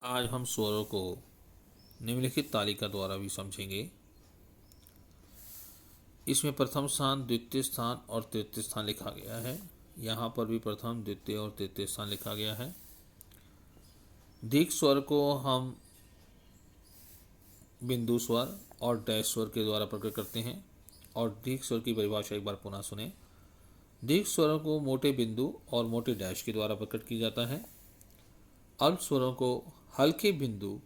आज हम स्वरों को निम्नलिखित तालिका द्वारा भी समझेंगे। इसमें प्रथम स्थान, द्वितीय स्थान और तृतीय स्थान लिखा गया है। यहाँ पर भी प्रथम, द्वितीय और तृतीय स्थान लिखा गया है। दीर्घ स्वर को हम बिंदु स्वर और डैश स्वर के द्वारा प्रकट करते हैं। और दीर्घ स्वर की परिभाषा एक बार पुनः सुने। दीर्घ स्वरों को मोटे बिंदु और मोटे डैश के द्वारा प्रकट किया जाता है। अल्प स्वरों को हल्के बिंदु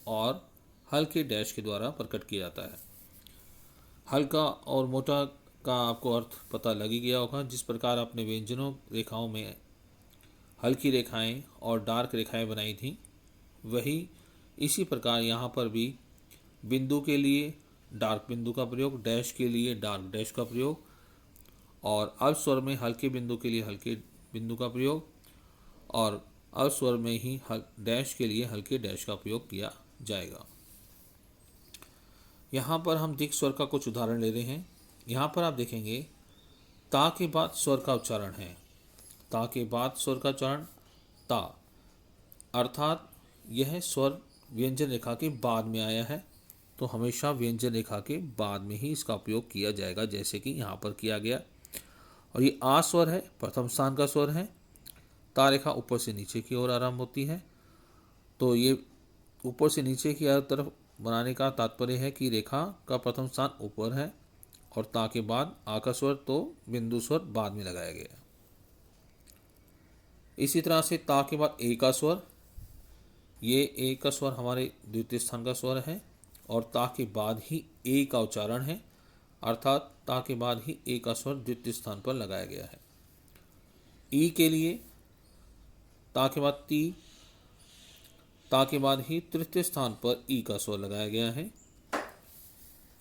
और हल्के डैश के द्वारा प्रकट किया जाता है। हल्का और मोटा का आपको अर्थ पता लग ही गया होगा। जिस प्रकार आपने व्यंजनों रेखाओं में हल्की रेखाएं और डार्क रेखाएं बनाई थी, वही इसी प्रकार यहाँ पर भी बिंदु के लिए डार्क बिंदु का प्रयोग, डैश के लिए डार्क डैश का प्रयोग और अल्प स्वर में हल्के बिंदु के लिए हल्के बिंदु का प्रयोग और अल्प स्वर में ही डैश के लिए हल्के डैश का प्रयोग किया जाएगा। यहाँ पर हम दीर्घ स्वर का कुछ उदाहरण ले रहे हैं। यहाँ पर आप देखेंगे ता के बाद स्वर का उच्चारण है। ता के बाद स्वर का उच्चारण ता, अर्थात यह स्वर व्यंजन रेखा के बाद में आया है, तो हमेशा व्यंजन रेखा के बाद में ही इसका उपयोग किया जाएगा, जैसे कि यहाँ पर किया गया। और ये आ स्वर है, प्रथम स्थान का स्वर है। ता रेखा ऊपर से नीचे की ओर आरंभ होती है, तो ये ऊपर से नीचे की तरफ बनाने का तात्पर्य है कि रेखा का प्रथम स्थान ऊपर है और ता के बाद आ का स्वर तो बिंदु स्वर बाद में लगाया गया है। इसी तरह से ता के बाद ए का स्वर, ये ए का स्वर हमारे द्वितीय स्थान का स्वर है और ता के बाद ही ए का उच्चारण है, अर्थात ता के बाद ही ए का स्वर द्वितीय स्थान पर लगाया गया है। ई के लिए ता के बाद ती, ता के बाद ही तृतीय स्थान पर ई का स्वर लगाया गया है।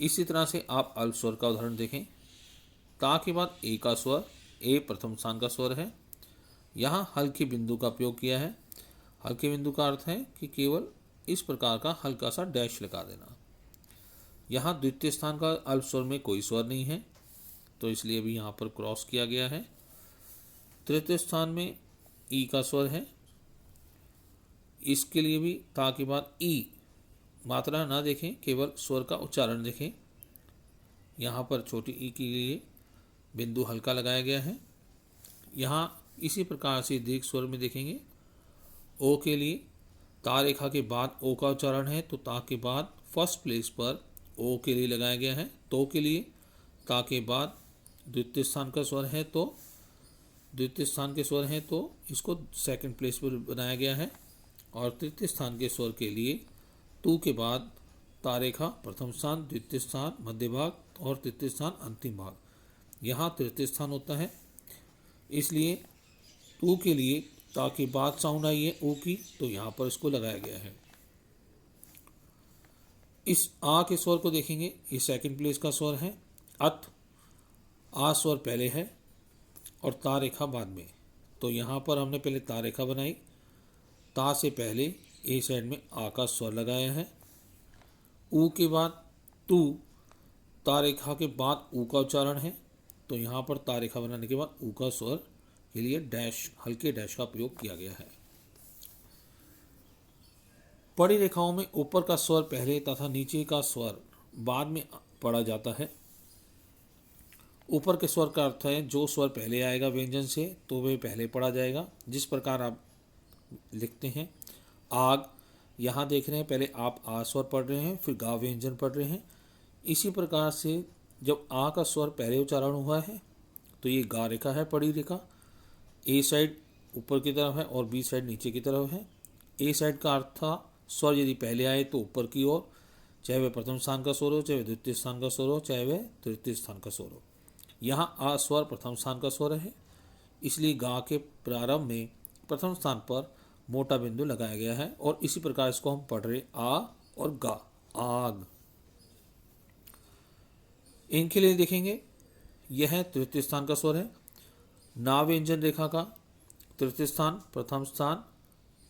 इसी तरह से आप अल्प स्वर का उदाहरण देखें। ता के बाद ए का स्वर, ए प्रथम स्थान का स्वर है। यहाँ हल्के बिंदु का प्रयोग किया है। हल्के बिंदु का अर्थ है कि केवल इस प्रकार का हल्का सा डैश लगा देना। यहाँ द्वितीय स्थान का अल्प स्वर में कोई स्वर नहीं है, तो इसलिए भी यहाँ पर क्रॉस किया गया है। तृतीय स्थान में ई का स्वर है, इसके लिए भी ता के बाद ई, मात्रा ना देखें, केवल स्वर का उच्चारण देखें। यहाँ पर छोटी ई के लिए बिंदु हल्का लगाया गया है। यहाँ इसी प्रकार से दीर्घ स्वर में देखेंगे। ओ के लिए ता रेखा के बाद ओ का उच्चारण है, तो ता के बाद फर्स्ट प्लेस पर ओ के लिए लगाया गया है। तो के लिए ता के बाद द्वितीय स्थान का स्वर है, तो द्वितीय स्थान के स्वर हैं तो इसको सेकंड प्लेस पर बनाया गया है। और तृतीय स्थान के स्वर के लिए तू के बाद ता रेखा प्रथम स्थान, द्वितीय स्थान मध्य भाग और तृतीय स्थान अंतिम भाग, यहाँ तृतीय स्थान होता है। इसलिए तू के लिए ता के बाद साउंड आई है ओ की, तो यहाँ पर इसको लगाया गया है। इस आ के स्वर को देखेंगे, ये सेकंड प्लेस का स्वर है। अथ, आ स्वर पहले है और ता रेखा बाद में, तो यहाँ पर हमने पहले ता रेखा बनाई। ता से पहले ए साइड में आ का स्वर लगाया है। ऊ के बाद तू, ता रेखा के बाद ऊ का उच्चारण है, तो यहाँ पर ता रेखा बनाने के बाद ऊ का स्वर के लिए डैश, हल्के डैश का प्रयोग किया गया है। पड़ी रेखाओं में ऊपर का स्वर पहले तथा नीचे का स्वर बाद में पढ़ा जाता है। ऊपर के स्वर का अर्थ है जो स्वर पहले आएगा व्यंजन से, तो वह पहले पढ़ा जाएगा। जिस प्रकार आप लिखते हैं आग, यहाँ देख रहे हैं पहले आप आ स्वर पढ़ रहे हैं, फिर गा व्यंजन पढ़ रहे हैं। इसी प्रकार से जब आ का स्वर पहले उच्चारण हुआ है, तो ये गा रेखा है, पड़ी रेखा। ए साइड ऊपर की तरफ है और बी साइड नीचे की तरफ है। ए साइड का अर्थ था स्वर यदि पहले आए तो ऊपर की ओर, चाहे वह प्रथम स्थान का स्वर हो, चाहे वह द्वितीय स्थान का स्वर हो, चाहे वह तृतीय स्थान का स्वर हो। यहाँ आ स्वर प्रथम स्थान का स्वर है, इसलिए गा के प्रारंभ में प्रथम स्थान पर मोटा बिंदु लगाया गया है। और इसी प्रकार इसको हम पढ़ रहे आ और गा, आग। इनके लिए देखेंगे, यह तृतीय स्थान का स्वर है। ना व्यंजन रेखा का तृतीय स्थान, प्रथम स्थान,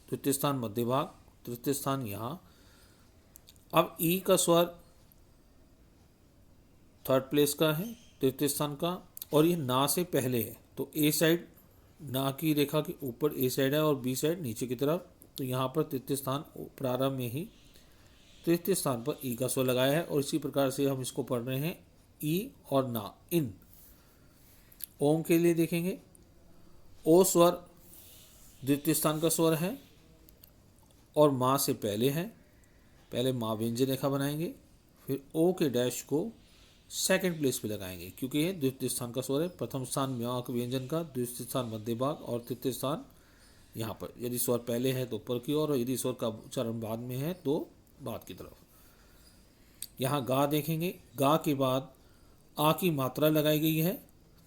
द्वितीय स्थान मध्य भाग, तृतीय स्थान यहाँ। अब ई का स्वर थर्ड प्लेस का है, तृतीय स्थान का, और ये ना से पहले है, तो ए साइड ना की रेखा के ऊपर ए साइड है और बी साइड नीचे की तरफ तो यहाँ पर तृतीय स्थान प्रारंभ में ही तृतीय स्थान पर ई का स्वर लगाया है। और इसी प्रकार से हम इसको पढ़ रहे हैं ई और ना, इन। ओम के लिए देखेंगे, ओ स्वर द्वितीय स्थान का स्वर है और माँ से पहले है। पहले माँ व्यंजन रेखा बनाएंगे, फिर ओ के डैश को सेकंड प्लेस पे लगाएंगे, क्योंकि ये द्वितीय स्थान का स्वर है। प्रथम स्थान म्या के व्यंजन का, द्वितीय स्थान मध्य भाग और तृतीय स्थान यहाँ पर। यदि स्वर पहले है तो ऊपर की ओर, और यदि स्वर का उच्चारण बाद में है तो बाद की तरफ। यहाँ गा देखेंगे, गा के बाद आ की मात्रा लगाई गई है,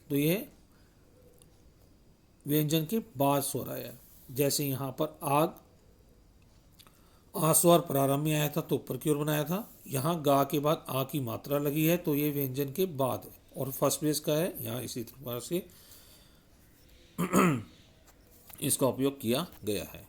तो यह व्यंजन के बाद स्वर आया। जैसे यहाँ पर आग, आ स्वर प्रारंभ में आया था तो ऊपर की ओर बनाया था। यहाँ गा के बाद आ की मात्रा लगी है, तो ये व्यंजन के बाद है और फर्स्ट प्लेस का है। यहाँ इसी तरह से इसका उपयोग किया गया है।